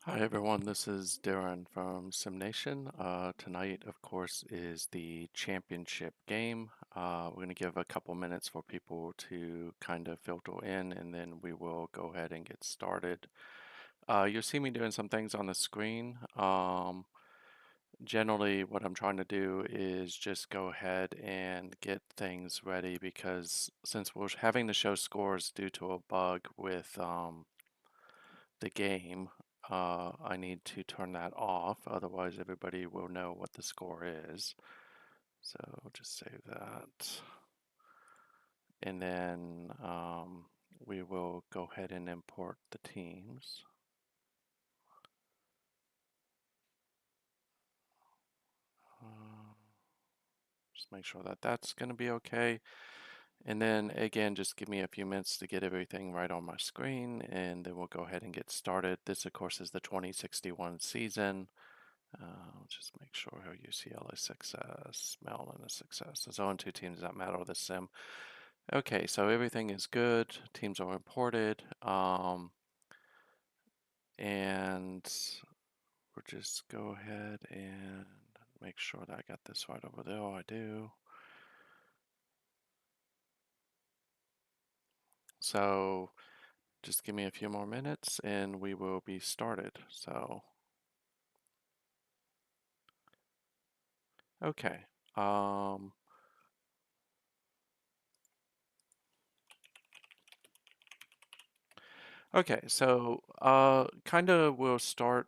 Hi everyone, this is Darren from SimNation. Tonight, of course, is the championship game. We're going to give a couple minutes for people to kind of filter in, and then we will go ahead and get started. You'll see me doing some things on the screen. Generally, what I'm trying to do is just go ahead and get things ready because since we're having to show scores due to a bug with the game, I need to turn that off, otherwise everybody will know what the score is. So just save that. And then we will go ahead and import the teams. Uh, just make sure that that's going to be okay. And then again, just give me a few minutes to get everything right on my screen, and then we'll go ahead and get started. This, of course, is the 2061 season. Just make sure how UCLA success, Maryland is success. There's only two teams that matter with this sim. Okay, so everything is good. Teams are imported. And we'll just go ahead and make sure that I got this right over there. Oh, I do. So just give me a few more minutes and we will be started. So, okay. Um, Okay, so kind of we'll start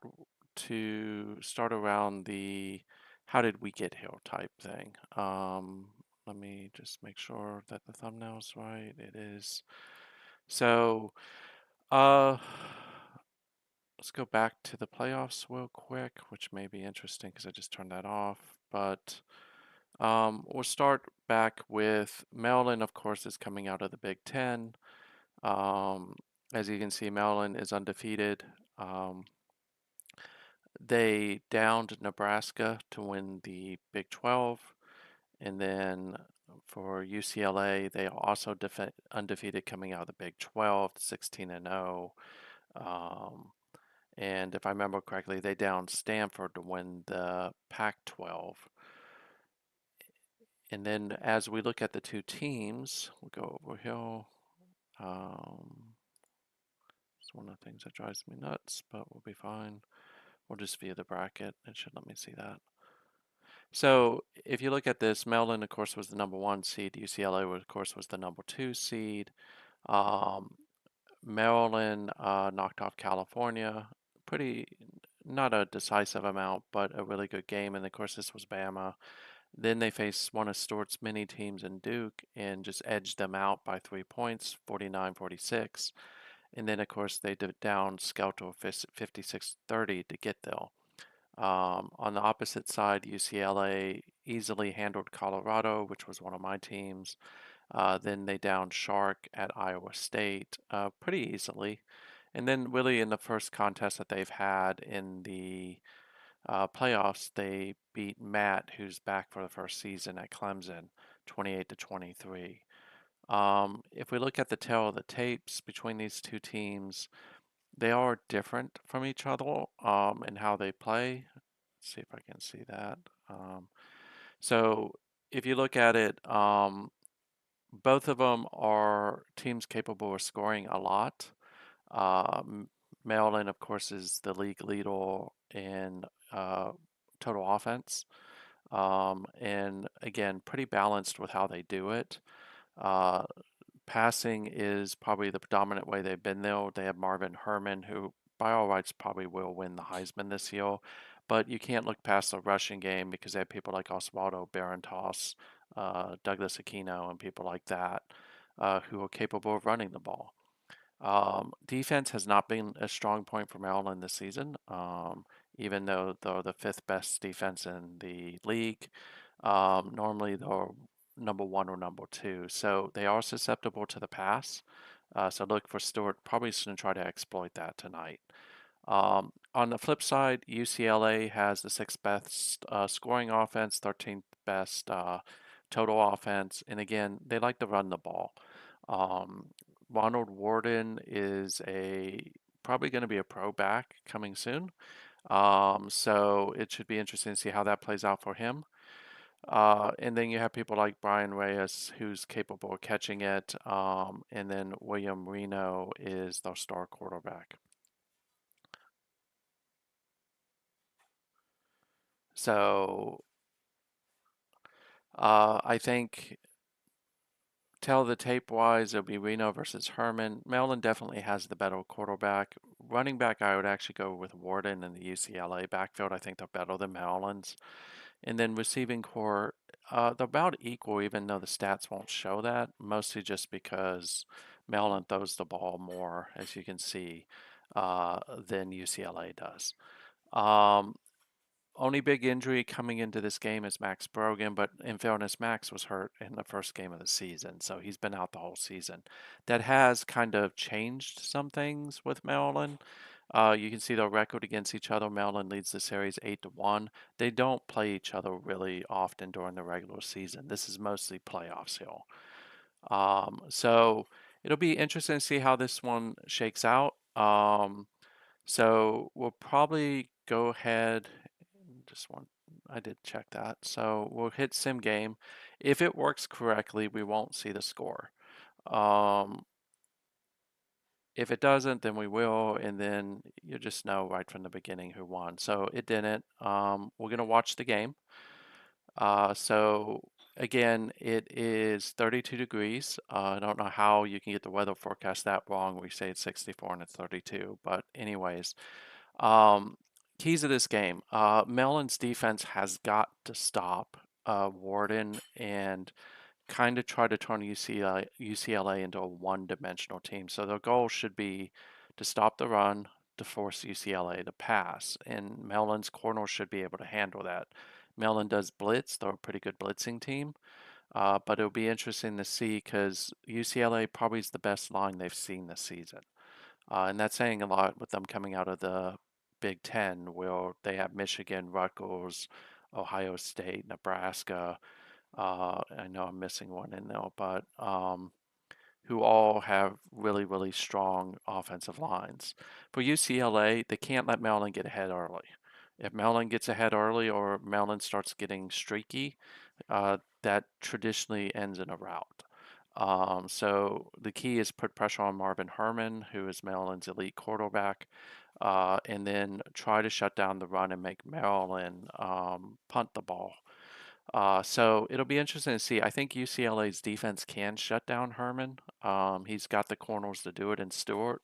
around the how did we get here type thing. Let me just make sure that the thumbnail's right. It is. So uh, let's go back to the playoffs real quick, which may be interesting because I just turned that off. But we'll start back with Maryland, of course, is coming out of the Big Ten. Um, as you can see, Maryland is undefeated. Um, they downed Nebraska to win the Big 12. And then for UCLA, they are also undefeated coming out of the Big 12, 16 and 0. And if I remember correctly, they downed Stanford to win the Pac 12. And then as we look at the two teams, we'll go over here. It's one of the things that drives me nuts, but we'll be fine. We'll just view the bracket. It should let me see that. So if you look at this, Maryland, of course, was the number one seed. UCLA, of course, was the number two seed. Um, Maryland knocked off California. Pretty, not a decisive amount, but a really good game. And of course, this was Bama. Then they faced one of Stewart's mini teams in Duke and just edged them out by 3 points, 49-46. And then, of course, they down Skelter 56-30 to get there. On the opposite side, UCLA easily handled Colorado, which was one of my teams. Then they downed Shark at Iowa State pretty easily. And then, really, in the first contest that they've had in the playoffs, they beat Matt, who's back for the first season at Clemson, 28-23. If we look at the tail of the tapes between these two teams, they are different from each other in how they play. Let's see if I can see that. Um, so if you look at it, both of them are teams capable of scoring a lot. Um, Maryland, of course, is the league leader in uh, total offense. And again, pretty balanced with how they do it. Uh, Passing is probably the predominant way they've been there. They have Marvin Herman, who by all rights probably will win the Heisman this year. But you can't look past the rushing game because they have people like Oswaldo Barantos, Douglas Aquino, and people like that who are capable of running the ball. Defense has not been a strong point for Maryland this season, even though they're the fifth best defense in the league. Normally they're number one or number two, so they are susceptible to the pass. So look for Stewart. Probably just going to try to exploit that tonight. On the flip side, UCLA has the sixth best scoring offense, 13th best total offense, and again, they like to run the ball. Um, Ronald Warden is a probably going to be a pro back coming soon. So it should be interesting to see how that plays out for him. And then you have people like Brian Reyes, who's capable of catching it. And then William Reno is the star quarterback. So I think tell the tape wise, it'll be Reno versus Herman. Maryland definitely has the better quarterback. Running back, I would actually go with Warden in the UCLA backfield. I think they're better than Maryland's. And then receiving core, they're about equal, even though the stats won't show that, mostly just because Maryland throws the ball more, as you can see, than UCLA does. Um, Only big injury coming into this game is Max Brogan, but in fairness, Max was hurt in the first game of the season, so he's been out the whole season. That has kind of changed some things with Maryland. You can see their record against each other. Maryland leads the series 8-1. They don't play each other really often during the regular season. This is mostly playoffs here. So it'll be interesting to see how this one shakes out. So we'll probably go ahead. Just one, I did check that. So we'll hit sim game. If it works correctly, we won't see the score. Um, if it doesn't, then we will, and then you just know right from the beginning who won. So it didn't. We're gonna watch the game. So again, it is 32 degrees. I don't know how you can get the weather forecast that wrong. We say it's 64 and it's 32, but anyways, um, keys of this game. Mellon's defense has got to stop Warden and kind of try to turn UCLA into a one-dimensional team. So their goal should be to stop the run, to force UCLA to pass, and Mellon's corner should be able to handle that. Mellon does blitz; they're a pretty good blitzing team. But it'll be interesting to see because UCLA probably is the best line they've seen this season. And that's saying a lot with them coming out of the Big Ten, where they have Michigan, Rutgers, Ohio State, Nebraska. I know I'm missing one in there, but who all have really, really strong offensive lines. For UCLA, they can't let Maryland get ahead early. If Maryland gets ahead early or Maryland starts getting streaky, that traditionally ends in a rout. So the key is put pressure on Marvin Herman, who is Maryland's elite quarterback, and then try to shut down the run and make Maryland punt the ball. So it'll be interesting to see. I think UCLA's defense can shut down Herman. He's got the corners to do it in Stewart.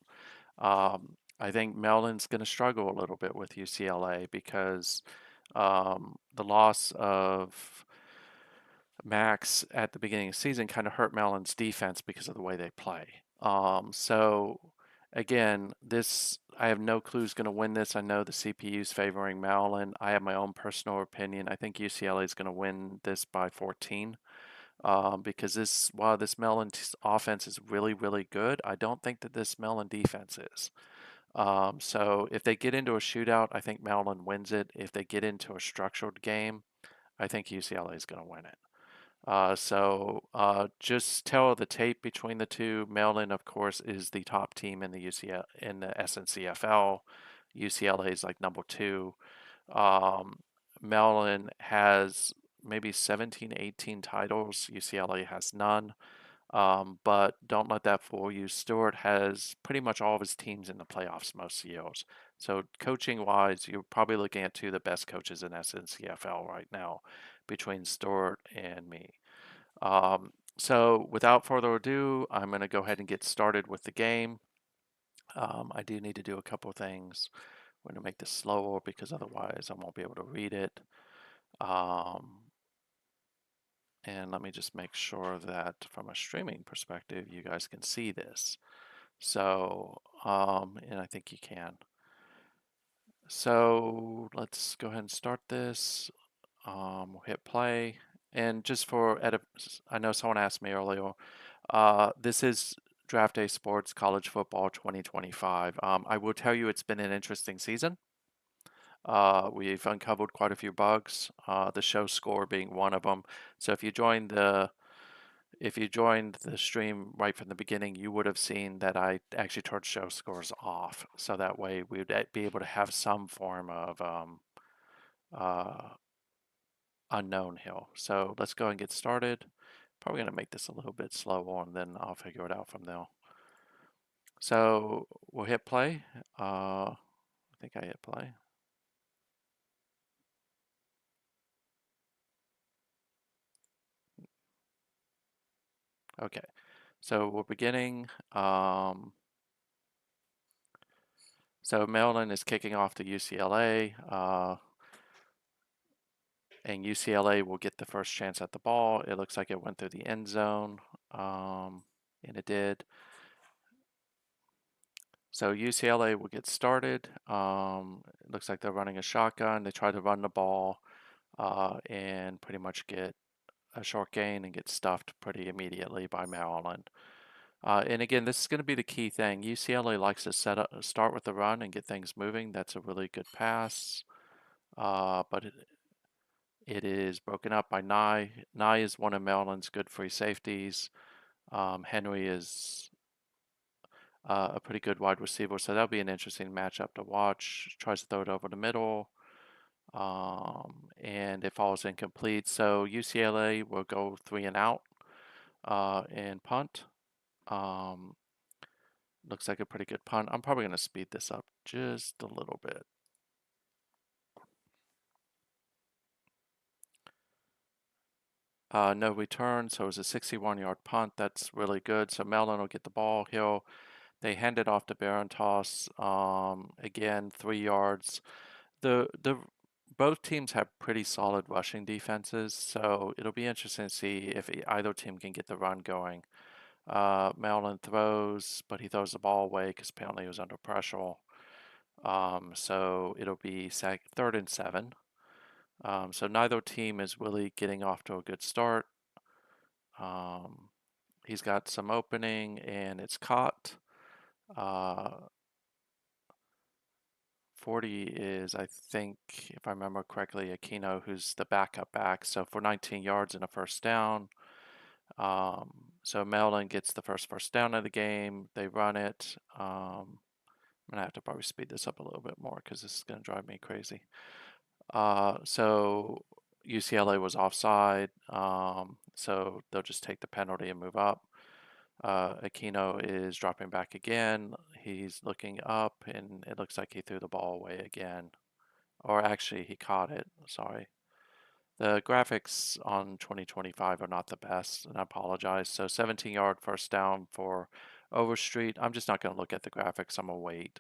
I think Maryland's going to struggle a little bit with UCLA because the loss of Max at the beginning of the season kind of hurt Maryland's defense because of the way they play. So again, this I have no clue who's going to win this. I know the CPU is favoring Maryland. I have my own personal opinion. I think UCLA is going to win this by 14 because while this Maryland offense is really, really good, I don't think that this Maryland defense is. So if they get into a shootout, I think Maryland wins it. If they get into a structured game, I think UCLA is going to win it. Just tell the tape between the two. Maryland, of course, is the top team in the SNCFL. UCLA is like number two. Um, Maryland has maybe 17, 18 titles. UCLA has none. But don't let that fool you. Stewart has pretty much all of his teams in the playoffs most years. So coaching wise, you're probably looking at two of the best coaches in SNCFL right now between Stewart and me. So without further ado, I'm going to go ahead and get started with the game. I do need to do a couple of things. I'm going to make this slower because otherwise I won't be able to read it. And let me just make sure that from a streaming perspective, you guys can see this. So, and I think you can. So let's go ahead and start this. We'll hit play. And just for edit, I know someone asked me earlier, this is Draft Day Sports College Football 2025. I will tell you it's been an interesting season. We've uncovered quite a few bugs, the show score being one of them. So if you join if you joined the stream right from the beginning, you would have seen that I actually turned show scores off. So that way we would be able to have some form of uh, unknown hill. So let's go and get started. Probably going to make this a little bit slower and then I'll figure it out from there. So we'll hit play. I think I hit play. Okay, so we're beginning. So Maryland is kicking off to UCLA, and UCLA will get the first chance at the ball. It looks like it went through the end zone, and it did. So UCLA will get started. It looks like they're running a shotgun. They try to run the ball and pretty much get a short gain and get stuffed pretty immediately by Maryland. And again, this is going to be the key thing. UCLA likes to start with the run and get things moving. That's a really good pass, but it is broken up by Nye. Nye is one of Maryland's good free safeties. Henry is a pretty good wide receiver, so that'll be an interesting matchup to watch. Tries to throw it over the middle, and it falls incomplete. So UCLA will go 3 and out and punt. Looks like a pretty good punt. I'm probably going to speed this up just a little bit. No return, so it was a 61-yard punt. That's really good. So Maryland will get the ball. They hand it off to Barantos. Again, 3 yards. The both teams have pretty solid rushing defenses, so it'll be interesting to see if either team can get the run going. Maryland throws, but he throws the ball away because apparently he was under pressure. So it'll be 3rd and 7. So neither team is really getting off to a good start. He's got some opening and it's caught. 40 is, I think, if I remember correctly, Aquino, who's the backup back. So for 19 yards and a first down. So Maryland gets the first down of the game. They run it. I'm going to have to probably speed this up a little bit more because this is going to drive me crazy. So UCLA was offside. So they'll just take the penalty and move up. Aquino is dropping back again. He's looking up, and it looks like he threw the ball away again. Or actually, he caught it. Sorry. The graphics on 2025 are not the best, and I apologize. So 17-yard first down for Overstreet. I'm just not going to look at the graphics. I'm going to wait.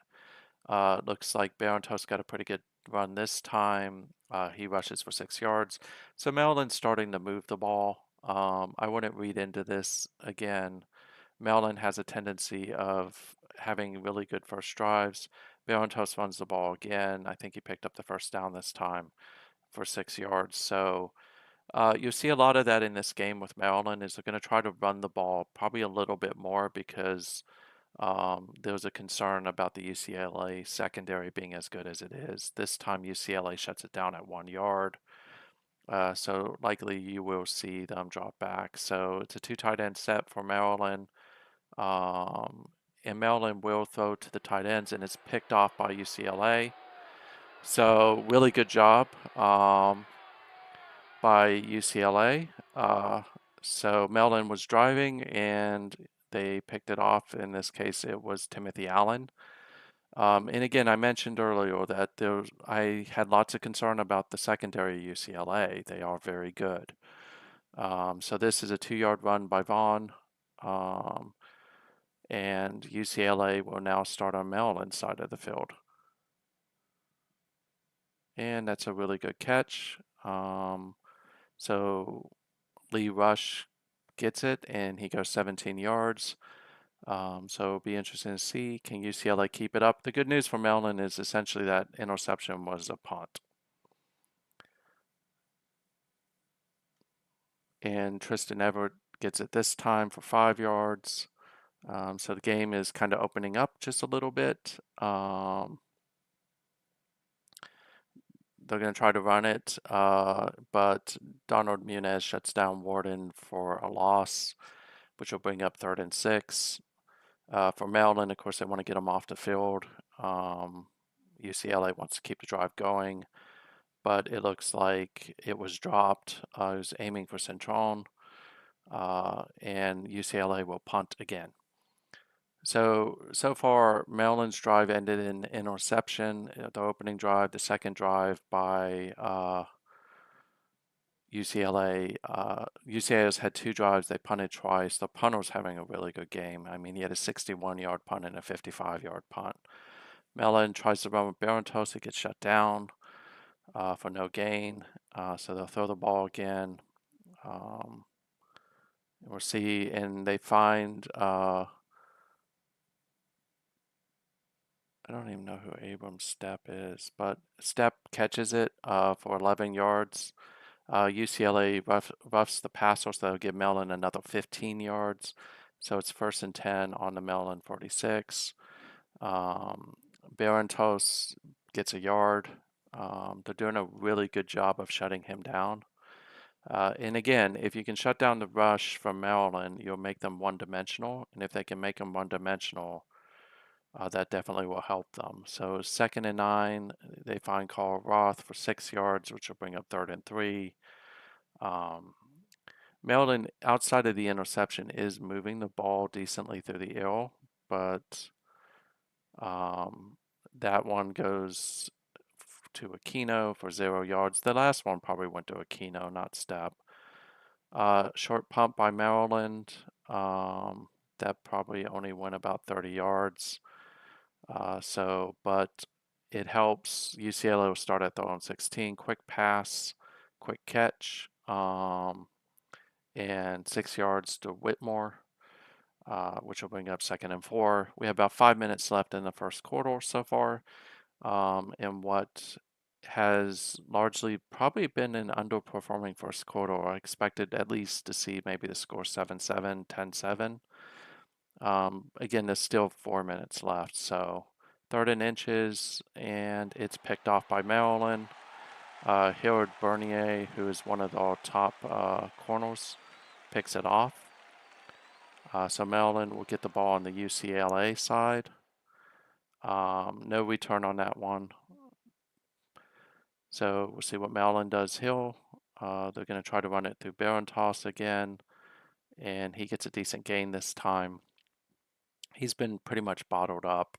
Looks like Barantos got a pretty good run this time. He rushes for 6 yards. So Maryland's starting to move the ball. I wouldn't read into this again. Maryland has a tendency of having really good first drives. Barantos runs the ball again. I think he picked up the first down this time for 6 yards. So you'll see a lot of that in this game with Maryland is they're going to try to run the ball probably a little bit more because there was a concern about the UCLA secondary being as good as it is. This time UCLA shuts it down at 1 yard. So likely you will see them drop back. So it's a 2 tight end set for Maryland. And Maryland will throw to the tight ends, and it's picked off by UCLA. So really good job by UCLA. So Maryland was driving, and they picked it off. In this case, it was Timothy Allen. And again, I mentioned earlier that I had lots of concern about the secondary UCLA. They are very good. So this is a 2-yard run by Vaughn. And UCLA will now start on Maryland's side of the field. And that's a really good catch. So Lee Rush gets it, and he goes 17 yards. So it'll be interesting to see, can UCLA keep it up? The good news for Maryland is essentially that interception was a punt. And Tristan Everett gets it this time for 5 yards. So the game is kind of opening up just a little bit. they're going to try to run it, but Donald Muniz shuts down Warden for a loss, which will bring up 3rd and 6. For Maryland, of course, they want to get them off the field. UCLA wants to keep the drive going, but it looks like it was dropped. It was aiming for Centron, and UCLA will punt again. So far, Maryland's drive ended in interception. The opening drive, the second drive by UCLA. UCLA's had 2 drives. They punted twice. The punter was having a really good game. I mean, he had a 61-yard punt and a 55-yard punt. Maryland tries to run with Barantos. It gets shut down for no gain. So they'll throw the ball again. We'll see, and they find I don't even know who Abrams Step is, but Step catches it for 11 yards. UCLA roughs the passer, so they'll give Maryland another 15 yards. So it's 1st and 10 on the Maryland 46. Barantos gets a yard. They're doing a really good job of shutting him down. And again, if you can shut down the rush from Maryland, you'll make them one-dimensional. And if they can make them one-dimensional, that definitely will help them. So 2nd and 9, they find Carl Roth for 6 yards, which will bring up 3rd and 3. Maryland, outside of the interception, is moving the ball decently through the air, but that one goes to Aquino for 0 yards. The last one probably went to Aquino, not Step. Short pump by Maryland. That probably only went about 30 yards. But it helps. UCLA will start at their own 16. Quick pass, quick catch, and 6 yards to Whitmore, which will bring up 2nd and 4. We have about 5 minutes left in the first quarter so far, in what has largely probably been an underperforming first quarter. I expected at least to see maybe the score 7-7, 10-7. Again, there's still 4 minutes left, so 3rd and inches, and it's picked off by Maryland. Hillard Bernier, who is one of our top corners, picks it off. So Maryland will get the ball on the UCLA side. No return on that one. So we'll see what Maryland does. They're going to try to run it through Barantos again, and he gets a decent gain this time. He's been pretty much bottled up.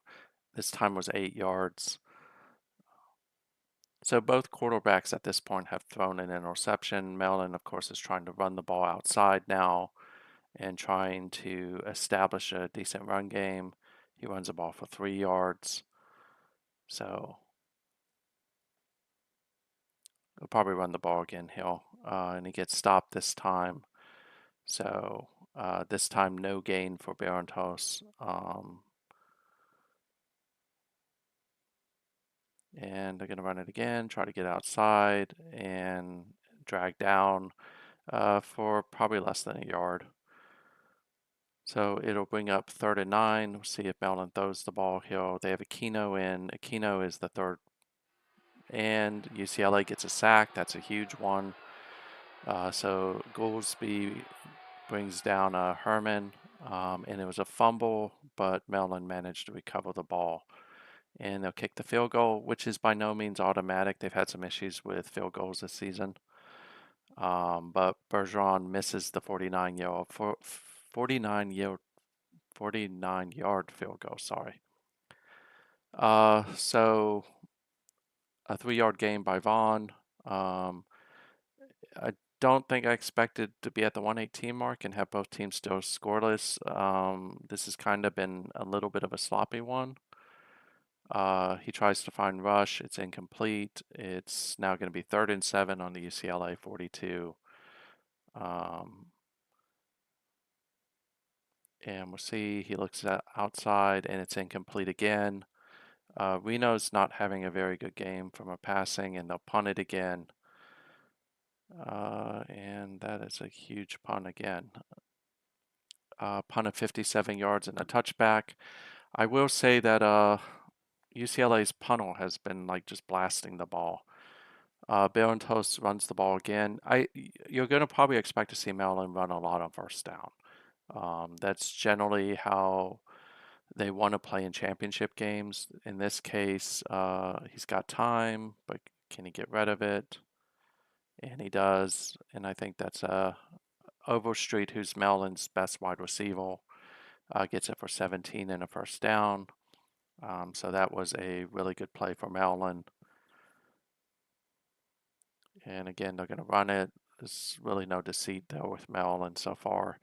This time was 8 yards. So both quarterbacks at this point have thrown an interception. Maryland, of course, is trying to run the ball outside now and trying to establish a decent run game. He runs the ball for 3 yards. So he'll probably run the ball again, and he gets stopped this time. So this time, no gain for Barantos. And they're going to run it again, try to get outside, and drag down for probably less than a yard. So it'll bring up 3rd and 9. We'll see if Maryland throws the ball here. They have Aquino in. Aquino is the third. And UCLA gets a sack. That's a huge one. So Goolsby brings down Herman. And it was a fumble, but Maryland managed to recover the ball. And they'll kick the field goal, which is by no means automatic. They've had some issues with field goals this season. But Bergeron misses the 49-yard field goal, sorry. So a 3-yard gain by Vaughn. I don't think I expected to be at the 118 mark and have both teams still scoreless. This has kind of been a little bit of a sloppy one. He tries to find Rush. It's incomplete. It's now going to be 3rd and 7 on the UCLA 42. And we'll see, he looks outside and it's incomplete again. Reno's not having a very good game from a passing, and they'll punt it again. And that is a huge punt again. Punt of 57 yards and a touchback. I will say that UCLA's punter has been like just blasting the ball. Barrentos runs the ball again. You're going to probably expect to see Maryland run a lot on first down. That's generally how they want to play in championship games. In this case, he's got time, but can he get rid of it? And he does. And I think that's Overstreet, who's Maryland's best wide receiver, gets it for 17 and a first down. So that was a really good play for Maryland. And again, they're going to run it. There's really no deceit there with Maryland so far.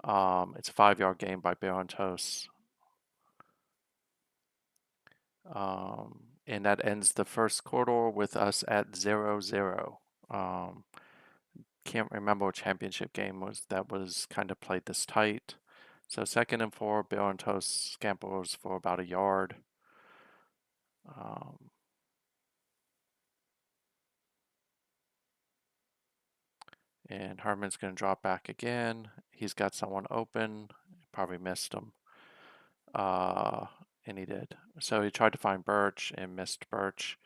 It's a 5-yard gain by Barrentos. And that ends the first quarter with us at 0-0. Can't remember what championship game that was kind of played this tight. So 2nd and 4, Barrentos scampers for about a yard. And Herman's going to drop back again. He's got someone open. Probably missed him. And he did. So he tried to find Birch and missed Birch,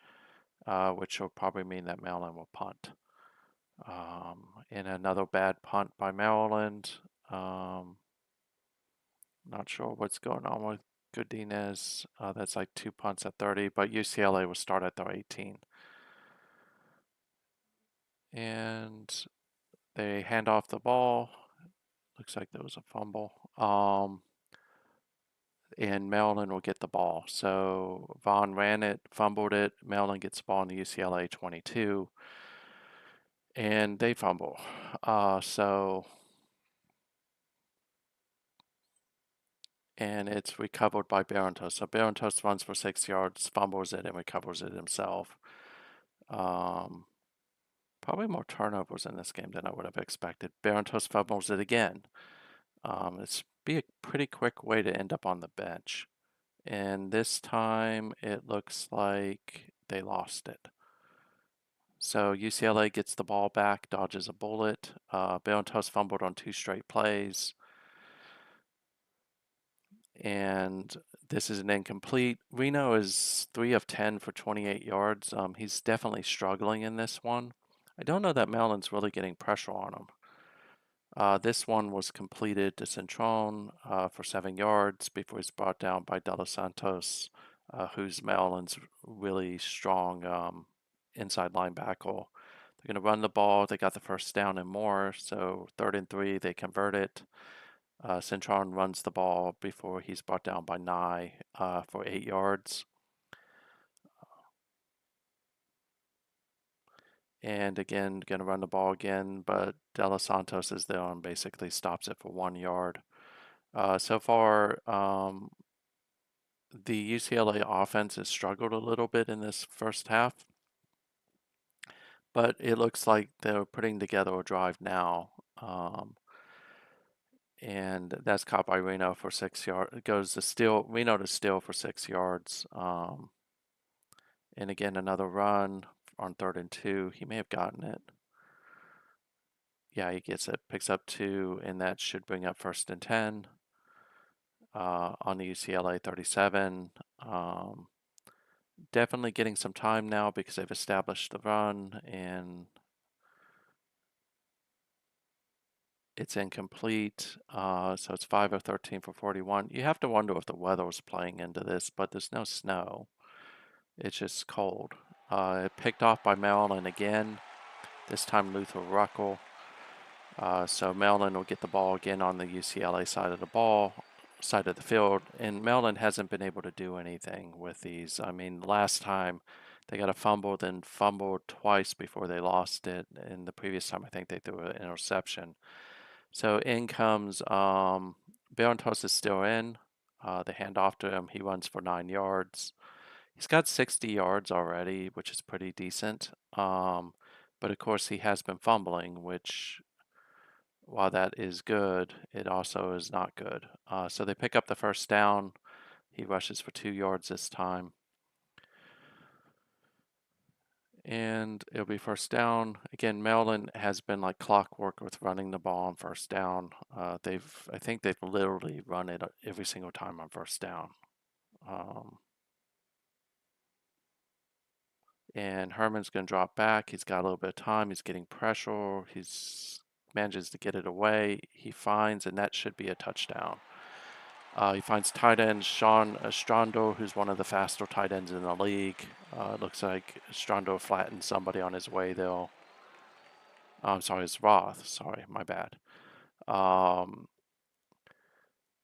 which will probably mean that Maryland will punt. And another bad punt by Maryland. Not sure what's going on with Godinez. That's like 2 punts at 30, but UCLA will start at their 18. And they hand off the ball. Looks like there was a fumble. And Maryland will get the ball. So Vaughn ran it, fumbled it. Maryland gets the ball in the UCLA 22, and they fumble. And it's recovered by Barrentos. So Barrentos runs for 6 yards, fumbles it, and recovers it himself. Probably more turnovers in this game than I would have expected. Barrentos fumbles it again. It's be a pretty quick way to end up on the bench. And this time it looks like they lost it. So UCLA gets the ball back, dodges a bullet. Barrentos fumbled on 2 straight plays. And this is an incomplete. Reno is 3 of 10 for 28 yards. He's definitely struggling in this one. I don't know that Maryland's really getting pressure on him. This one was completed to Centron for 7 yards before he's brought down by De Los Santos, who's Maryland's really strong inside linebacker. They're going to run the ball. They got the first down and more, so 3rd and 3, they convert it. Centron runs the ball before he's brought down by Nye for 8 yards. And again, going to run the ball again, but De Los Santos is there and basically stops it for 1 yard. So far, the UCLA offense has struggled a little bit in this first half, but it looks like they're putting together a drive now. And that's caught by Reno for 6 yards. It goes to steal, Reno to steal for 6 yards. And again, another run on 3rd and 2. He may have gotten it. Yeah, he gets it, picks up 2, and that should bring up 1st and 10 on the UCLA 37. Definitely getting some time now because they've established the run, and it's incomplete. So it's 5 of 13 for 41. You have to wonder if the weather was playing into this, but there's no snow. It's just cold. Picked off by Maryland again. This time Luther Ruckel. So Maryland will get the ball again on the UCLA side of the field, and Maryland hasn't been able to do anything with these. I mean, last time they got a fumble, then fumbled twice before they lost it, and the previous time I think they threw an interception. So in comes Barrentos is still in. They hand off to him. He runs for 9 yards. He's got 60 yards already, which is pretty decent. But of course, he has been fumbling, which, while that is good, it also is not good. So they pick up the first down. He rushes for 2 yards this time. And it'll be first down. Again, Maryland has been like clockwork with running the ball on first down. I think they've literally run it every single time on first down. And Herman's going to drop back. He's got a little bit of time. He's getting pressure. He's manages to get it away. He finds, and that should be a touchdown. He finds tight end Sean Estrando, who's one of the faster tight ends in the league. It looks like Estrando flattened somebody on his way, though. I'm sorry, it's Roth. Sorry, my bad.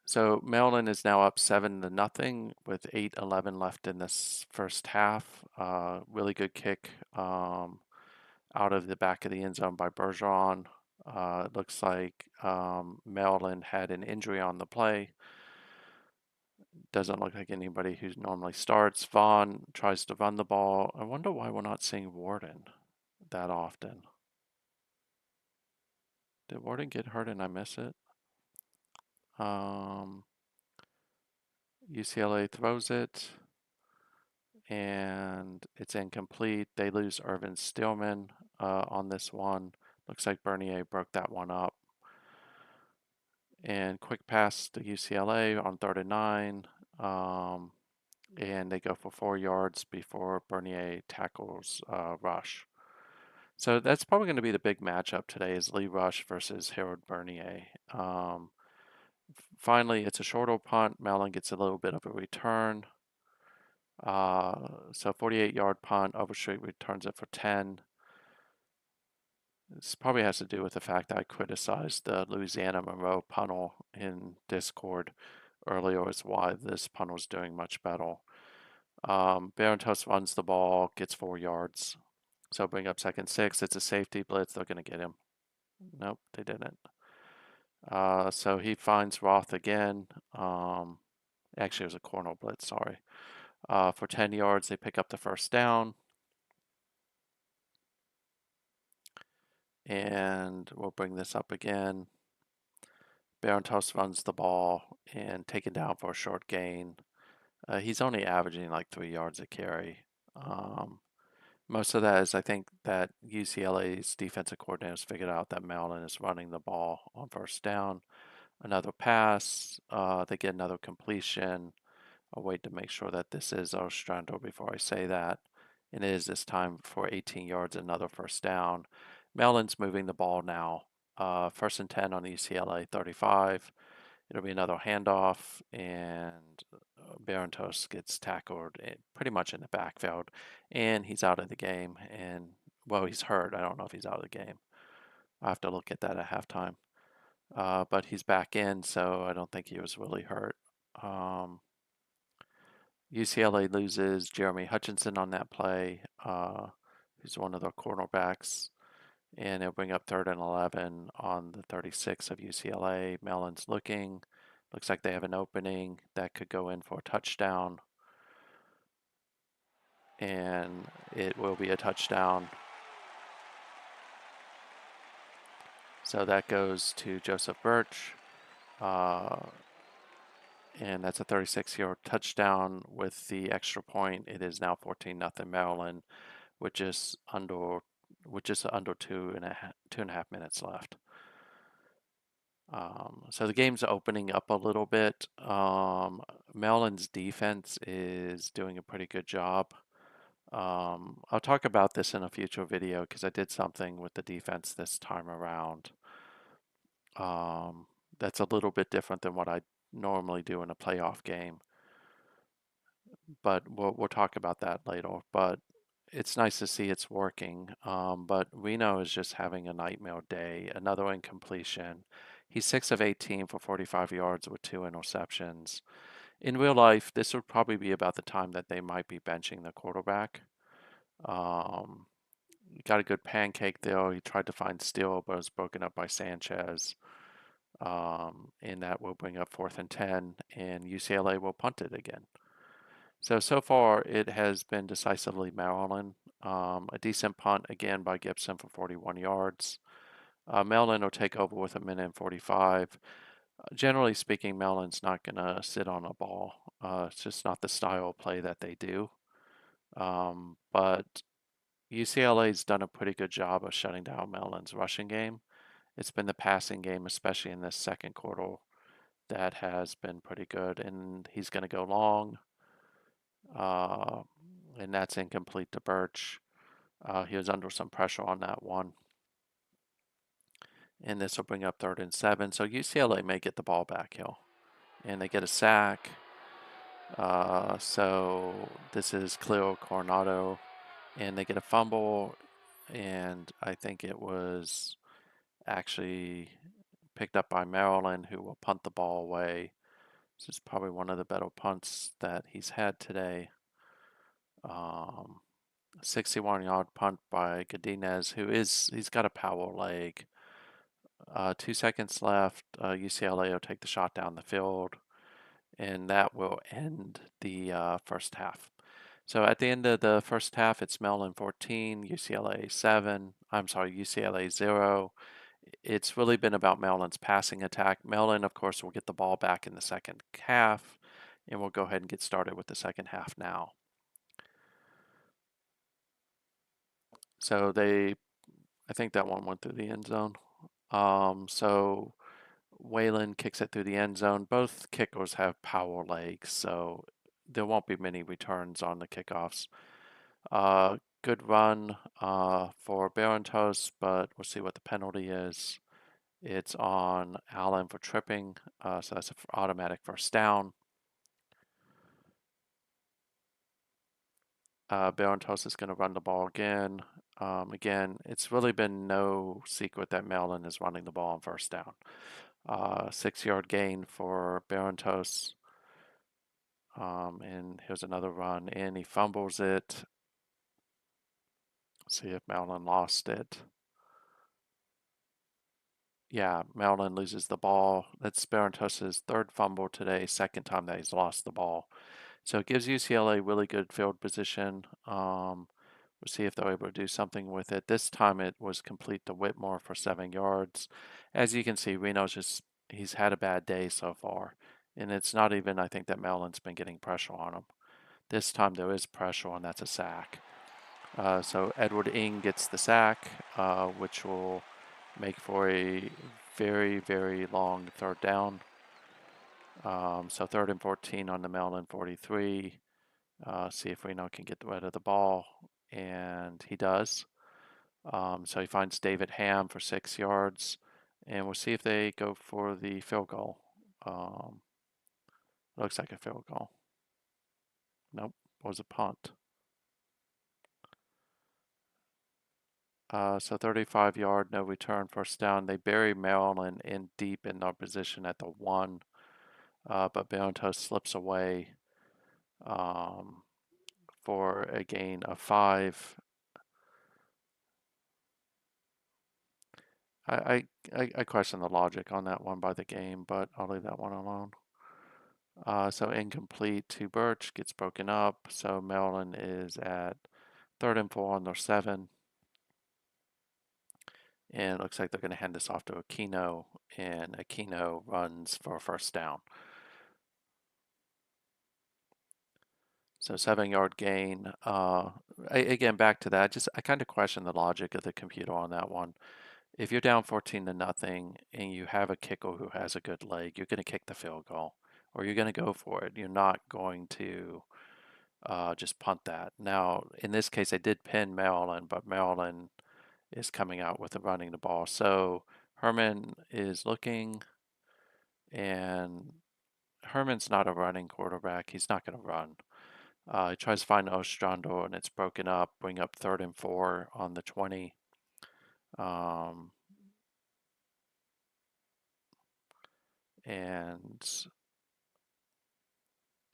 So Maryland is now up 7-0 with 8:11 left in this first half. Really good kick out of the back of the end zone by Bergeron. It looks like Maryland had an injury on the play. Doesn't look like anybody who normally starts. Vaughn tries to run the ball. I wonder why we're not seeing Warden that often. Did Warden get hurt and I miss it? UCLA throws it, and it's incomplete. They lose Irvin Stillman on this one. Looks like Bernier broke that one up. And quick pass to UCLA on 3rd and 9. And they go for 4 yards before Bernier tackles Rush. So that's probably going to be the big matchup today is Lee Rush versus Harold Bernier. Finally, it's a shorter punt. Maryland gets a little bit of a return. So 48-yard punt. Overstreet returns it for 10. This probably has to do with the fact that I criticized the Louisiana Monroe punt in Discord earlier as why this punt was doing much better. Barentos runs the ball, gets 4 yards. So bring up 2nd and 6. It's a safety blitz. They're going to get him. Nope, they didn't. So he finds Roth again. Actually, it was a corner blitz, sorry. For 10 yards, they pick up the first down. And we'll bring this up again. Barentos runs the ball and taken down for a short gain. He's only averaging like 3 yards a carry. Most of that is, I think, that UCLA's defensive coordinators figured out that Maryland is running the ball on first down. Another pass, they get another completion. I'll wait to make sure that this is Ostrander before I say that. And it is this time for 18 yards, another first down. Maryland's moving the ball now. 1st and 10 on the UCLA 35. It'll be another handoff, and Barentos gets tackled pretty much in the backfield, and he's out of the game. And, well, he's hurt. I don't know if he's out of the game. I'll have to look at that at halftime. But he's back in, so I don't think he was really hurt. UCLA loses Jeremy Hutchinson on that play, who's one of their cornerbacks, and it'll bring up 3rd and 11 on the 36 of UCLA. Maryland's looking. Looks like they have an opening that could go in for a touchdown, and it will be a touchdown. So that goes to Joseph Birch. And that's a 36-yard touchdown with the extra point. It is now 14-0 Maryland, which is under 2.5 minutes left. So the game's opening up a little bit. Maryland's defense is doing a pretty good job. I'll talk about this in a future video because I did something with the defense this time around. That's a little bit different than what I normally do in a playoff game, but we'll talk about that later. But it's nice to see it's working. But Reno is just having a nightmare day. Another incompletion. He's 6 of 18 for 45 yards with 2 interceptions. In real life, this would probably be about the time that they might be benching the quarterback. Got a good pancake there. He tried to find Steele, but was broken up by Sanchez. And that will bring up 4th and 10, and UCLA will punt it again. So far, it has been decisively Maryland. A decent punt again by Gibson for 41 yards. Maryland will take over with 1:45. Generally speaking, Maryland's not going to sit on a ball. It's just not the style of play that they do. But UCLA's done a pretty good job of shutting down Maryland's rushing game. It's been the passing game, especially in this second quarter, that has been pretty good. And he's going to go long. And and that's incomplete to Birch. He was under some pressure on that one. And this will bring up 3rd and 7. So UCLA may get the ball back here. And they get a sack. So this is Cleo Coronado. And they get a fumble. And I think it was actually picked up by Maryland, who will punt the ball away. This is probably one of the better punts that he's had today. 61-yard punt by Godinez, he's got a power leg. 2 seconds left. UCLA will take the shot down the field, and that will end the first half. So at the end of the first half, it's Maryland 14, UCLA 7. I'm sorry, UCLA 0. It's really been about Maryland's passing attack. Maryland, of course, will get the ball back in the second half, and we'll go ahead and get started with the second half now. So I think that one went through the end zone. So Whalen kicks it through the end zone. Both kickers have power legs, so there won't be many returns on the kickoffs. Good run for Barentos, but we'll see what the penalty is. It's on Allen for tripping, so that's an automatic first down. Barentos is going to run the ball again. Again, it's really been no secret that Maryland is running the ball on first down. 6-yard gain for Barentos. And here's another run, and he fumbles it. See if Maryland lost it. Yeah, Maryland loses the ball. That's Barentos' 3rd fumble today, 2nd time that he's lost the ball. So it gives UCLA really good field position. We'll see if they're able to do something with it. This time it was complete to Whitmore for 7 yards. As you can see, he's had a bad day so far. And it's not even, I think, that Maryland's been getting pressure on him. This time there is pressure, and that's a sack. So Edward Ing gets the sack, which will make for a very, very long 3rd down. So 3rd and 14 on the Maryland 43. See if Reno can get rid of the ball, and he does. So he finds David Ham for 6 yards, and we'll see if they go for the field goal. Looks like a field goal. Nope, it was a punt. So 35-yard, no return, first down. They bury Maryland in deep in their position at the 1, but Barentos slips away for a gain of 5. I question the logic on that one by the game, but I'll leave that one alone. So incomplete to Birch, gets broken up. So Maryland is at 3rd and 4 on their 7. And it looks like they're going to hand this off to Aquino, and Aquino runs for a first down. So 7-yard gain. Again, back to that. I kind of question the logic of the computer on that one. If you're down 14 to nothing and you have a kicker who has a good leg, you're going to kick the field goal, or you're going to go for it. You're not going to just punt that. Now, in this case, they did pin Maryland, but Maryland is coming out with running the ball. So Herman is looking, and Herman's not a running quarterback. He's not going to run. He tries to find Ostrander, and it's broken up. Bring up 3rd and 4 on the 20. And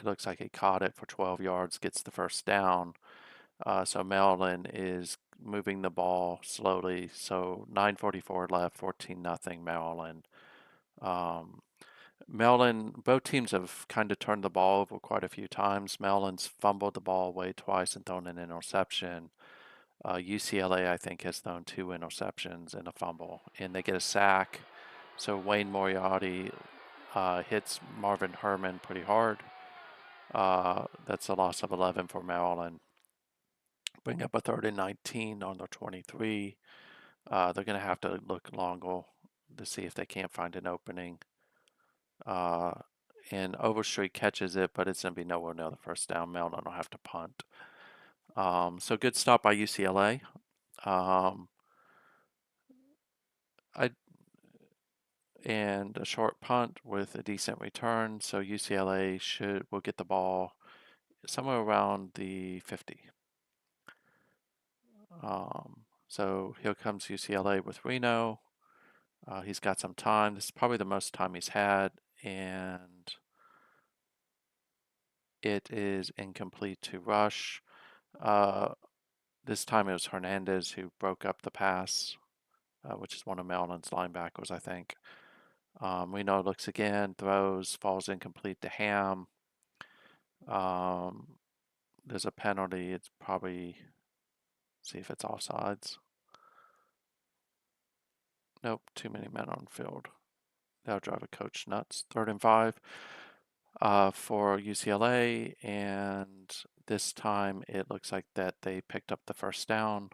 it looks like he caught it for 12 yards, gets the first down. So Maryland is moving the ball slowly. So 9:44 left, 14-0 Maryland. Maryland, both teams have kind of turned the ball over quite a few times. Maryland's fumbled the ball away twice and thrown an interception. UCLA, I think, has thrown 2 interceptions and a fumble, and they get a sack. So Wayne Moriarty hits Marvin Herman pretty hard. That's a loss of 11 for Maryland. Bring up a 3rd and 19 on their 23. They're going to have to look longer to see if they can't find an opening. And Overstreet catches it, but it's going to be nowhere near the first down. Maryland will have to punt. So good stop by UCLA. Um, I and a short punt with a decent return. So UCLA will get the ball somewhere around the 50. So here comes UCLA with Reno. He's got some time. This is probably the most time he's had, and it is incomplete to Rush. Uh, this time it was Hernandez who broke up the pass, which is one of Maryland's linebackers, I think. Reno looks again, throws, falls incomplete to Ham. Um, there's a penalty. It's probably, see if it's offsides. Nope, too many men on field. That'll drive a coach nuts. 3rd and 5 for UCLA, and this time it looks like that they picked up the first down.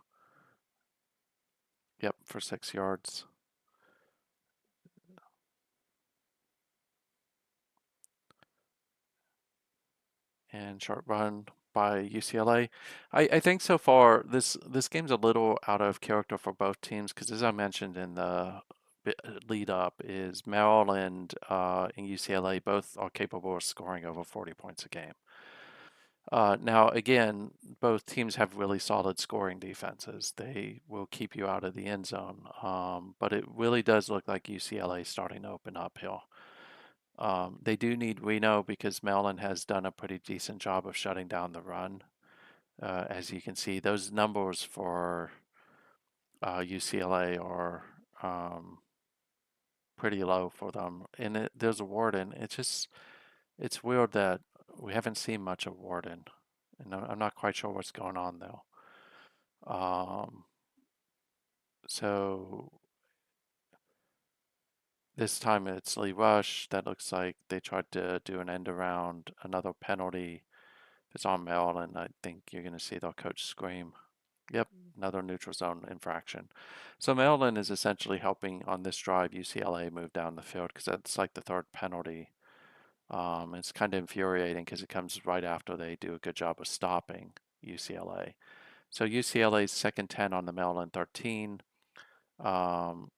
Yep, for 6 yards. And short run by UCLA. I think so far this game's a little out of character for both teams because, as I mentioned in the lead up, is Maryland and UCLA both are capable of scoring over 40 points a game. Now, again, both teams have really solid scoring defenses. They will keep you out of the end zone, but it really does look like UCLA is starting to open uphill. They do need Reno because Maryland has done a pretty decent job of shutting down the run. As you can see, those numbers for UCLA are pretty low for them. And there's a Warden. It's weird that we haven't seen much of Warden, and I'm not quite sure what's going on though. Um, so this time it's Lee Rush. That looks like they tried to do an end around, another penalty. If it's on Maryland, I think you're going to see their coach scream. Yep, another neutral zone infraction. So Maryland is essentially helping on this drive UCLA move down the field because that's like the 3rd penalty. It's kind of infuriating because it comes right after they do a good job of stopping UCLA. So UCLA's 2nd 10 on the Maryland 13. Um,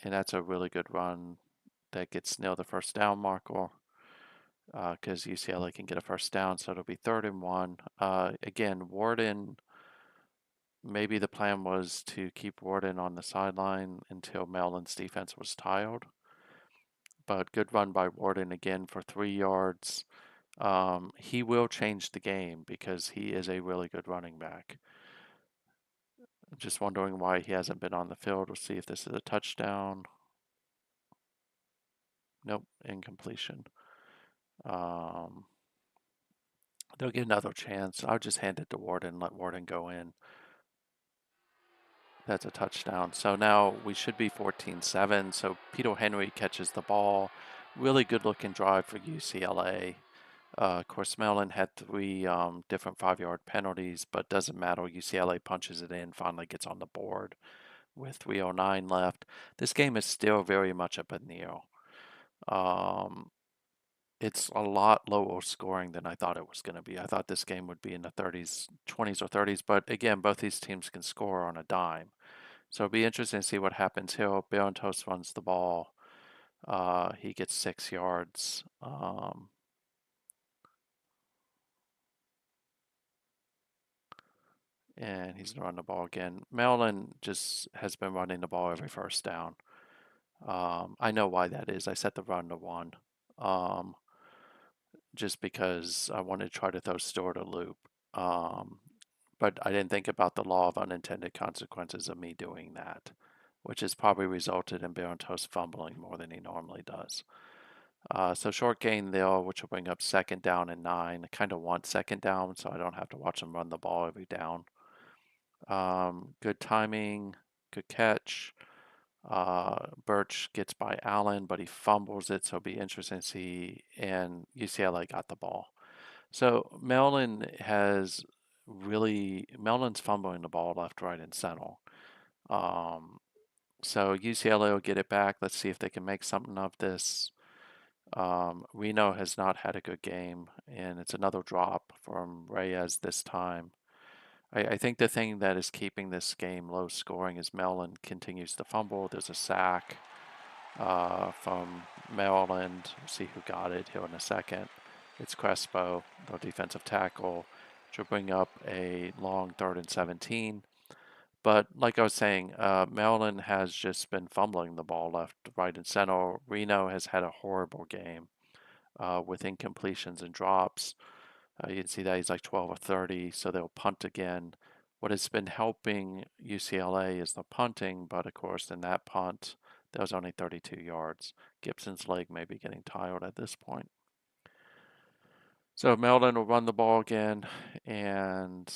and that's a really good run that gets near the first down marker because UCLA can get a first down, so it'll be 3rd and 1. Again, Warden, maybe the plan was to keep Warden on the sideline until Maryland's defense was tired. But good run by Warden again for 3 yards. He will change the game because he is a really good running back. Just wondering why he hasn't been on the field. We'll see if this is a touchdown. Nope, incompletion. Um, they'll get another chance. I'll just hand it to Warden, let Warden go in. That's a touchdown. So now we should be 14-7. So Peter Henry catches the ball. Really good looking drive for UCLA. Of course, Maryland had 3 different 5-yard penalties, but doesn't matter. UCLA punches it in, finally gets on the board with 3:09 left. This game is still very much up in the air. It's a lot lower scoring than I thought it was going to be. I thought this game would be in the 30s, 20s or 30s, but again, both these teams can score on a dime. So it'll be interesting to see what happens here. Barrentos runs the ball. He gets 6 yards. And he's going to run the ball again. Maryland just has been running the ball every first down. I know why that is. I set the run to 1. Just because I wanted to try to throw Stewart a loop. But I didn't think about the law of unintended consequences of me doing that, which has probably resulted in Barrentos fumbling more than he normally does. So short gain there, which will bring up 2nd down and 9. I kind of want 2nd down so I don't have to watch them run the ball every down. Good timing, good catch. Birch gets by Allen, but he fumbles it, so it'll be interesting to see. And UCLA got the ball. So Maryland's fumbling the ball left, right, and center. So UCLA will get it back. Let's see if they can make something of this. Reno has not had a good game, and it's another drop from Reyes this time. I think the thing that is keeping this game low scoring is Maryland continues to fumble. There's a sack from Maryland. We'll see who got it here in a second. It's Crespo, the defensive tackle, to bring up a long 3rd and 17. But like I was saying, Maryland has just been fumbling the ball left, right, and center. Reno has had a horrible game with incompletions and drops. You can see that he's like 12 or 30, so they'll punt again. What has been helping UCLA is the punting, but of course, in that punt, that was only 32 yards. Gibson's leg may be getting tired at this point. So Maryland will run the ball again, and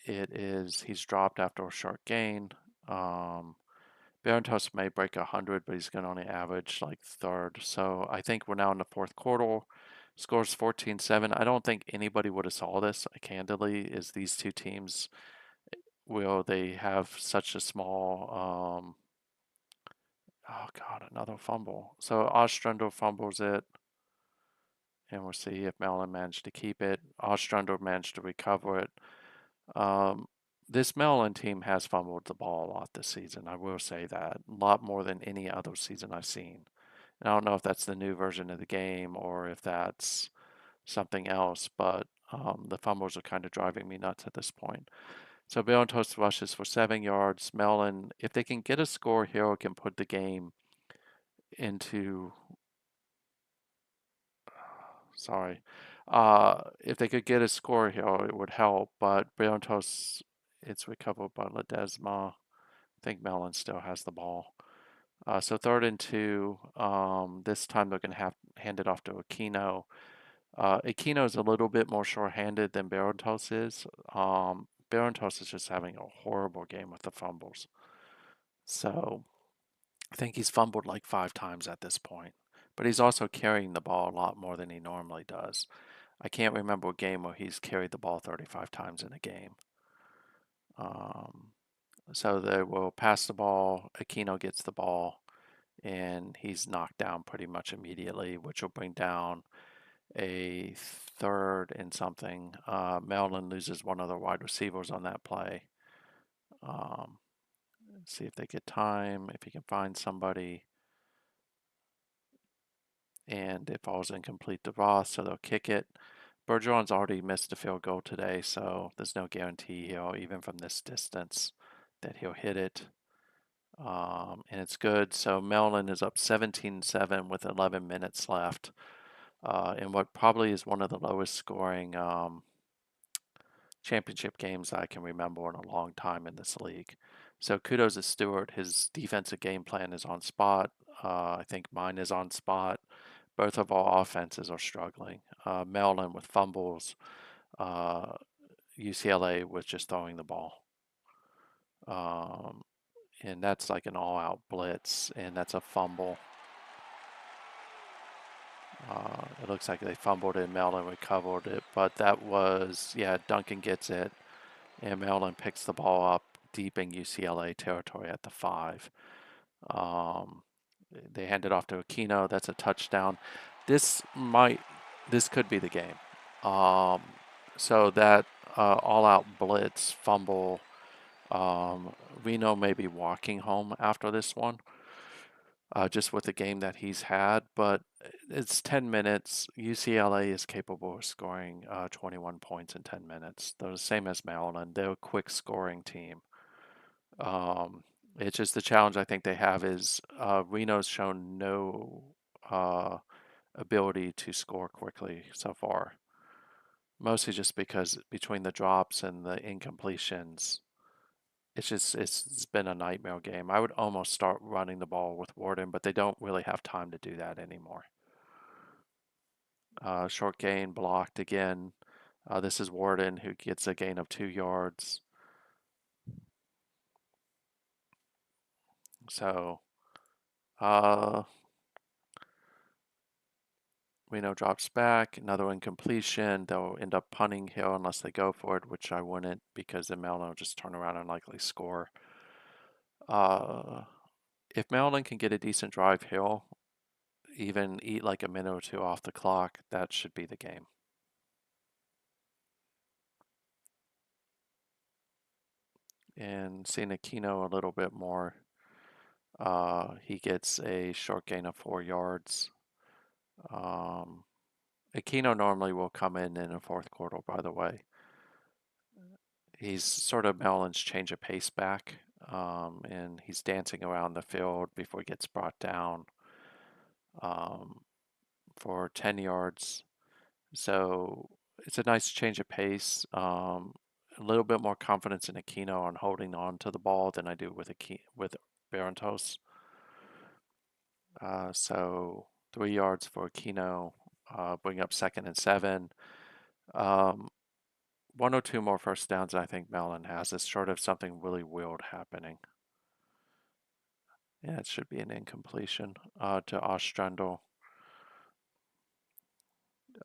he's dropped after a short gain. Barrentos may break 100, but he's going to only average like 3rd. So I think we're now in the 4th quarter. Scores 14-7. I don't think anybody would have saw this, candidly, is these two teams, will they have such a small, oh God, another fumble. So Ostrander fumbles it, and we'll see if Maryland managed to keep it. Ostrander managed to recover it. Um, this Maryland team has fumbled the ball a lot this season. I will say that. A lot more than any other season I've seen. And I don't know if that's the new version of the game or if that's something else, but the fumbles are kind of driving me nuts at this point. So Barrentos rushes for 7 yards. Maryland, if they can get a score here, it can put the game into, sorry, if they could get a score here, it would help, but Barrentos, it's recovered by Ledesma. I think Maryland still has the ball. So 3rd and 2. This time they're going to have hand it off to Aquino. Aquino is a little bit more sure-handed than Barrentos is. Barrentos is just having a horrible game with the fumbles. So I think he's fumbled like 5 times at this point. But he's also carrying the ball a lot more than he normally does. I can't remember a game where he's carried the ball 35 times in a game. So they will pass the ball. Aquino gets the ball, and he's knocked down pretty much immediately, which will bring down a 3rd and something. Maryland loses one of their wide receivers on that play. See if they get time, if he can find somebody. And it falls incomplete to Ross, so they'll kick it. Bergeron's already missed a field goal today, so there's no guarantee he'll, even from this distance, that he'll hit it. And it's good. So Maryland is up 17-7 with 11 minutes left. In what probably is one of the lowest scoring championship games I can remember in a long time in this league. So kudos to Stewart. His defensive game plan is on spot. I think mine is on spot. Both of our offenses are struggling. Maryland with fumbles. UCLA with just throwing the ball. And that's like an all-out blitz, and that's a fumble. It looks like they fumbled it, Maryland recovered it, but that was, yeah, Duncan gets it, and Maryland picks the ball up deep in UCLA territory at the 5. They hand it off to Aquino. That's a touchdown. This could be the game. So that all-out blitz fumble, Reno may be walking home after this one. Just with the game that he's had, but it's 10 minutes. UCLA is capable of scoring 21 points in 10 minutes. They're the same as Maryland. They're a quick scoring team. It's just the challenge I think they have is Reno's shown no ability to score quickly so far. Mostly just because between the drops and the incompletions, it's been a nightmare game. I would almost start running the ball with Warden, but they don't really have time to do that anymore. Short gain blocked again. This is Warden who gets a gain of 2 yards. So Reno drops back, another incompletion. They'll end up punting here unless they go for it, which I wouldn't because then Maryland will just turn around and likely score. If Maryland can get a decent drive here, even eat like a minute or 2 off the clock, that should be the game. And seeing Aquino a little bit more, he gets a short gain of 4 yards. Um, Aquino normally will come in the fourth quarter, by the way. He's sort of Maryland's change of pace back, and he's dancing around the field before he gets brought down um, for 10 yards. So it's a nice change of pace. A little bit more confidence in Aquino on holding on to the ball than I do with Barantos. So 3 yards for Aquino, bring up 2nd and 7. Um, One or two more first downs I think Maryland has is short of something really weird happening. Yeah, it should be an incompletion to Ostrander.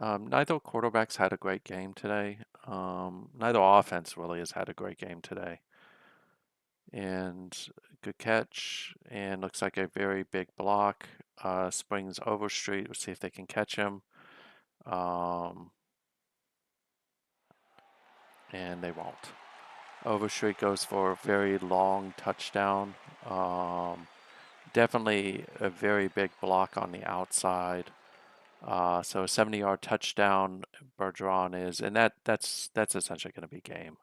Neither quarterbacks had a great game today. Neither offense really has had a great game today. And good catch, and looks like a very big block. Springs Overstreet. We'll see if they can catch him. And they won't. Overstreet goes for a very long touchdown. Definitely a very big block on the outside. So a 70-yard touchdown, Bergeron is, and that's essentially going to be game.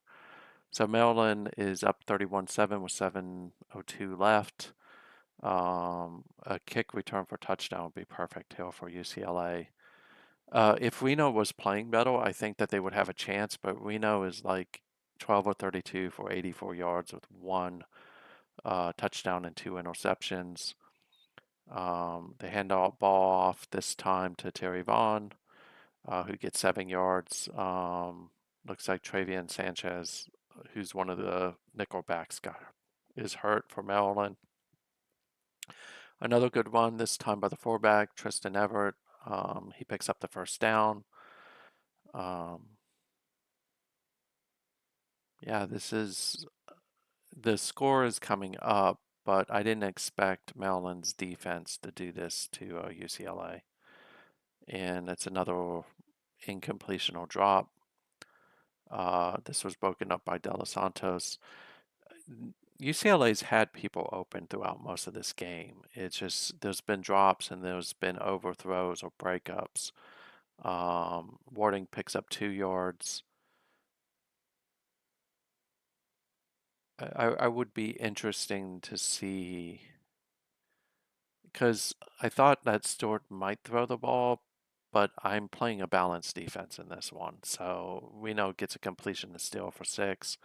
So Maryland is up 31-7 with 7:02 left. A kick return for touchdown would be perfect here for UCLA. If Reno was playing better, I think that they would have a chance, but Reno is like 12 or 32 for 84 yards with one touchdown and two interceptions. They hand the ball off this time to Terry Vaughn, who gets 7 yards. Looks like Travian Sanchez, who's one of the nickelbacks, is hurt for Maryland. Another good one, this time by the fullback, Tristan Everett. He picks up the first down. Yeah, the score is coming up, but I didn't expect Maryland's defense to do this to UCLA. And it's another incompletion or drop. This was broken up by De Los Santos. UCLA's had people open throughout most of this game. It's just there's been drops and there's been overthrows or breakups. Warding picks up 2 yards. I would be interesting to see because I thought that Stewart might throw the ball, but I'm playing a balanced defense in this one. So Reno gets a completion to steal for 6,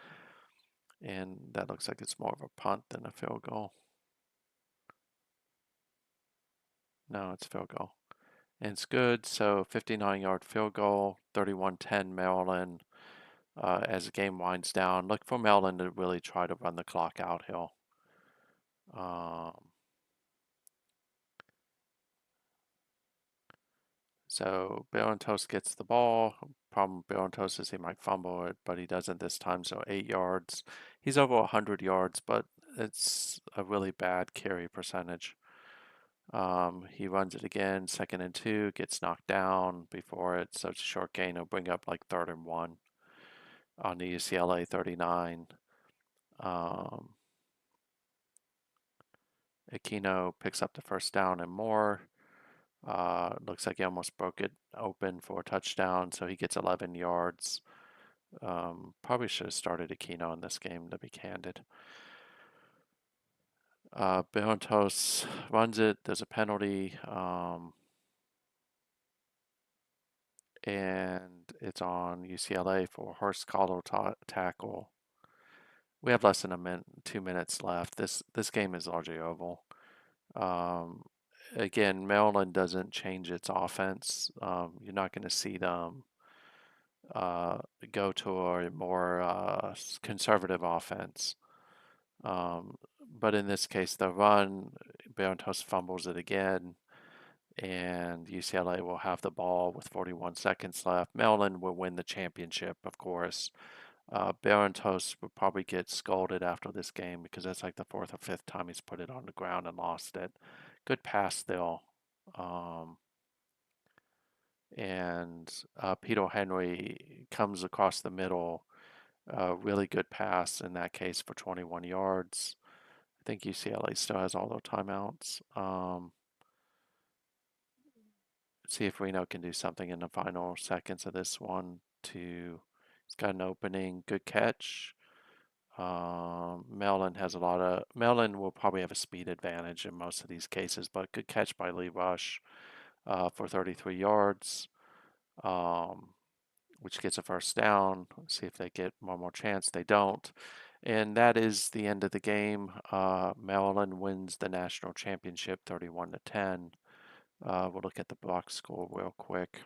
and that looks like it's more of a punt than a field goal. No, it's field goal. And it's good. So 59-yard field goal, 31-10 Maryland. As the game winds down, look for Maryland to really try to run the clock out here. So Barantos gets the ball. Problem with Barantos is he might fumble it, but he doesn't this time, so 8 yards. He's over 100 yards, but it's a really bad carry percentage. He runs it again, 2nd and 2, gets knocked down before it, so it's a short gain. He'll bring up like 3rd and 1 on the UCLA 39. Aquino picks up the first down and more. Looks like he almost broke it open for a touchdown, so he gets 11 yards. Probably should have started Aquino in this game, to be candid. Barantos runs it. There's a penalty, and it's on UCLA for horse collar tackle. We have less than 2 minutes left. This game is largely over. Again, Maryland doesn't change its offense. You're not going to see them go to a more conservative offense. But in this case, the run, Barantos fumbles it again, and UCLA will have the ball with 41 seconds left. Maryland will win the championship, of course. Barantos will probably get scolded after this game because that's like the 4th or 5th time he's put it on the ground and lost it. Good pass still. And Peter Henry comes across the middle A really good pass in that case for 21 yards. I think UCLA still has all their timeouts. See if Reno can do something in the final seconds of this one. He's got an opening, good catch. Maryland will probably have a speed advantage in most of these cases, but good catch by Lee Rush for 33 yards, which gets a first down. Let's see if they get one more chance. They don't. And that is the end of the game. Maryland wins the national championship 31-10. We'll look at the box score real quick.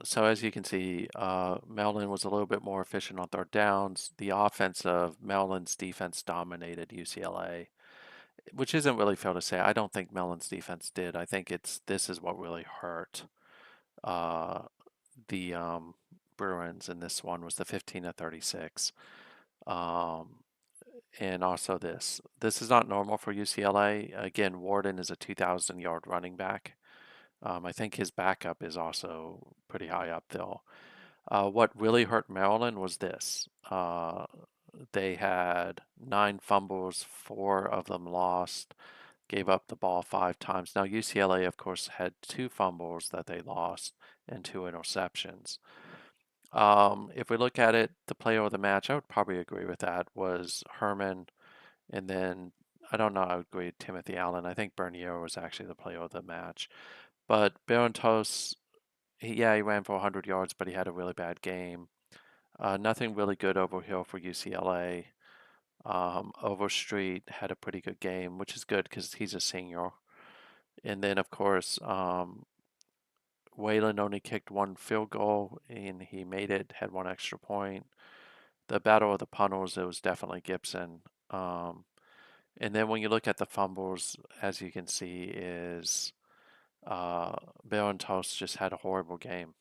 So as you can see, Maryland was a little bit more efficient on third downs. The offense of Maryland's defense dominated UCLA, which isn't really fair to say. I don't think Maryland's defense did. I think this is what really hurt uh, the Bruins in this one was the 15-36. And also this is not normal for UCLA. Again, Warden is a 2,000 yard running back. I think his backup is also pretty high up though. What really hurt Maryland was this. They had 9 fumbles, 4 of them lost, gave up the ball 5 times. Now, UCLA, of course, had 2 fumbles that they lost and 2 interceptions. If we look at it, the player of the match, I would probably agree with that, was Herman. And then, I don't know, I would agree with Timothy Allen. I think Bernier was actually the player of the match. But Barantos, he ran for 100 yards, but he had a really bad game. Nothing really good over here for UCLA. Overstreet had a pretty good game, which is good because he's a senior. And then, of course, Whalen only kicked 1 field goal, and he made it, had 1 extra point. The battle of the punters, it was definitely Gibson. And then when you look at the fumbles, as you can see, is Barantos just had a horrible game.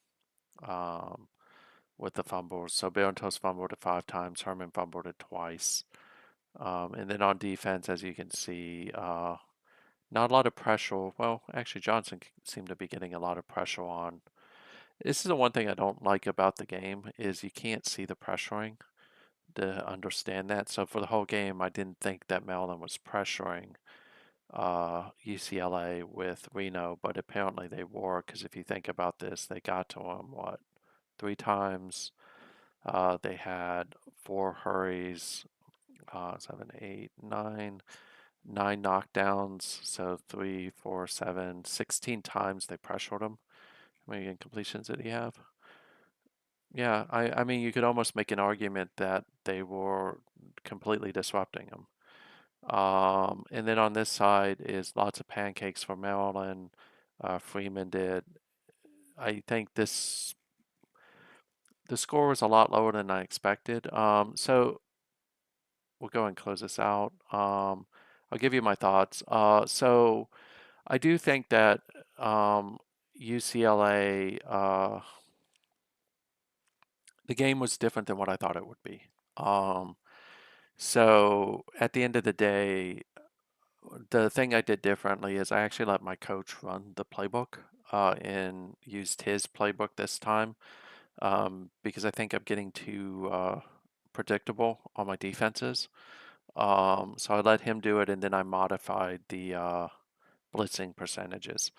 With the fumbles. So Barantos fumbled it 5 times. Herman fumbled it twice. And then on defense, as you can see, not a lot of pressure. Well, actually, Johnson seemed to be getting a lot of pressure on. This is the one thing I don't like about the game is you can't see the pressuring to understand that. So for the whole game, I didn't think that Maryland was pressuring UCLA with Reno, but apparently they were because if you think about this, they got to him, 3 times. They had 4 hurries, 7, 8, 9, 9 knockdowns. So 3, 4, 7, 16 times they pressured him. How many incompletions did he have? Yeah, I mean, you could almost make an argument that they were completely disrupting him. And then on this side is lots of pancakes for Maryland. Freeman did. I think the score was a lot lower than I expected. So we'll go and close this out. I'll give you my thoughts. So I do think that UCLA, the game was different than what I thought it would be. So at the end of the day, the thing I did differently is I actually let my coach run the playbook and used his playbook this time because I think I'm getting too predictable on my defenses. So I let him do it, and then I modified the blitzing percentages.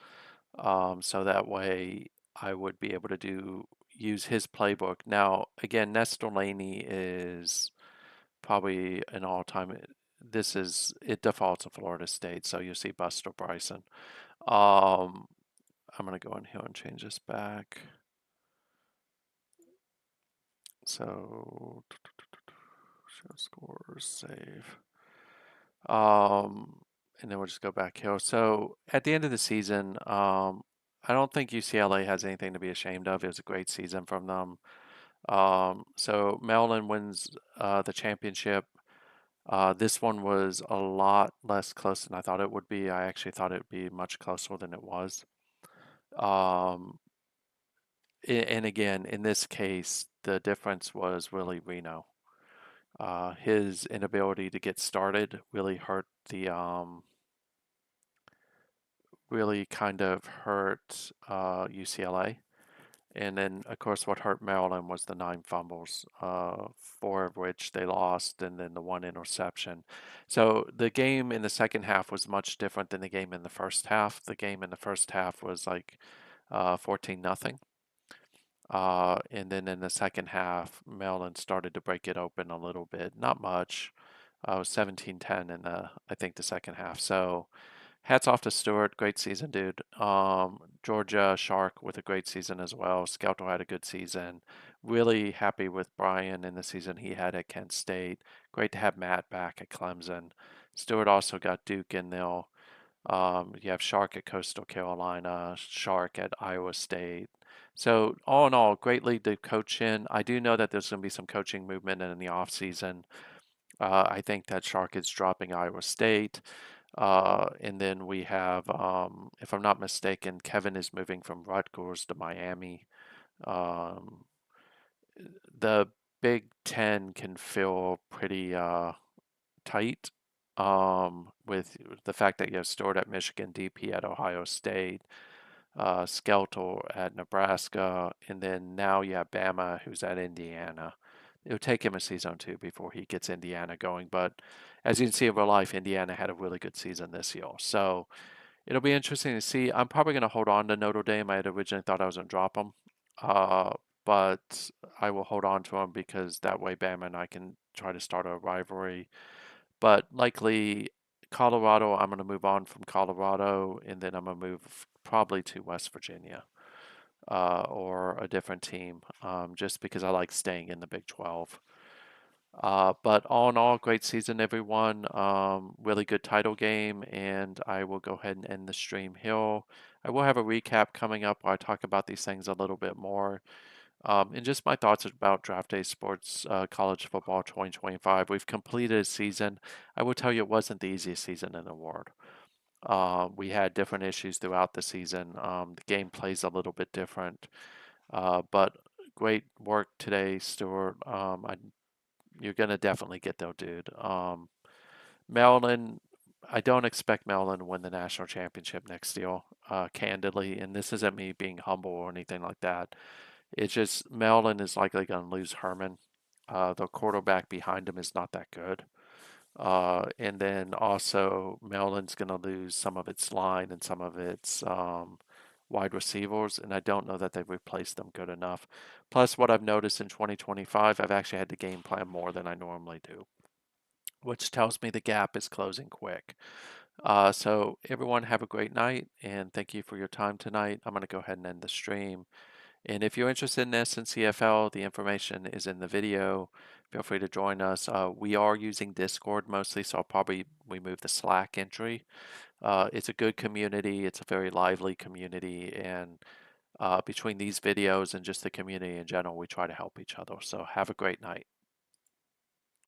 So that way I would be able to use his playbook. Now, again, Nestor Laney is probably an all-time. It defaults to Florida State, so you see Buster Bryson. I'm gonna go in here and change this back. So show scores, save. And then we'll just go back here. So at the end of the season, I don't think UCLA has anything to be ashamed of. It was a great season from them. So Maryland wins the championship. This one was a lot less close than I thought it would be. I actually thought it would be much closer than it was. Um, and again, in this case, the difference was really Reno. His inability to get started really hurt really kind of hurt UCLA. And then, of course, what hurt Maryland was the 9 fumbles, 4 of which they lost, and then the 1 interception. So the game in the second half was much different than the game in the first half. The game in the first half was like 14-0. And then in the second half, Maryland started to break it open a little bit. Not much. It was 17-10 in I think the second half. So hats off to Stewart. Great season, dude. Georgia Shark with a great season as well. Skelto had a good season. Really happy with Brian in the season he had at Kent State. Great to have Matt back at Clemson. Stewart also got Duke in there. You have Shark at Coastal Carolina, Shark at Iowa State. So all in all, great league to coach in. I do know that there's going to be some coaching movement in the offseason. I think that Shark is dropping Iowa State. And then we have, if I'm not mistaken, Kevin is moving from Rutgers to Miami. Um, the Big Ten can feel pretty tight with the fact that you have Stewart at Michigan, DP at Ohio State, Skelton at Nebraska, and then now you have Bama who's at Indiana. It'll take him a season or two before he gets Indiana going, but as you can see in real life, Indiana had a really good season this year. So it'll be interesting to see. I'm probably going to hold on to Notre Dame. I had originally thought I was going to drop them, uh, but I will hold on to them because that way Bama and I can try to start a rivalry. But likely Colorado, I'm going to move on from Colorado, and then I'm going to move probably to West Virginia or a different team, just because I like staying in the Big 12. But all in all, great season, everyone. Really good title game, and I will go ahead and end the stream here. I will have a recap coming up where I talk about these things a little bit more. And just my thoughts about Draft Day Sports College Football 2025. We've completed a season. I will tell you it wasn't the easiest season in the world. We had different issues throughout the season. The game plays a little bit different. But great work today, Stuart. You're going to definitely get there, dude. Maryland, I don't expect Maryland to win the national championship next year, candidly. And this isn't me being humble or anything like that. It's just Maryland is likely going to lose Herman. The quarterback behind him is not that good. And then also Maryland's going to lose some of its line and some of its wide receivers, and I don't know that they've replaced them good enough. Plus, what I've noticed in 2025, I've actually had to game plan more than I normally do, which tells me the gap is closing quick. So everyone have a great night, and thank you for your time tonight. I'm going to go ahead and end the stream. And if you're interested in SNCFL, the information is in the video. Feel free to join us. We are using Discord mostly, so I'll probably remove the Slack entry. It's a good community. It's a very lively community, and between these videos and just the community in general, we try to help each other. So have a great night.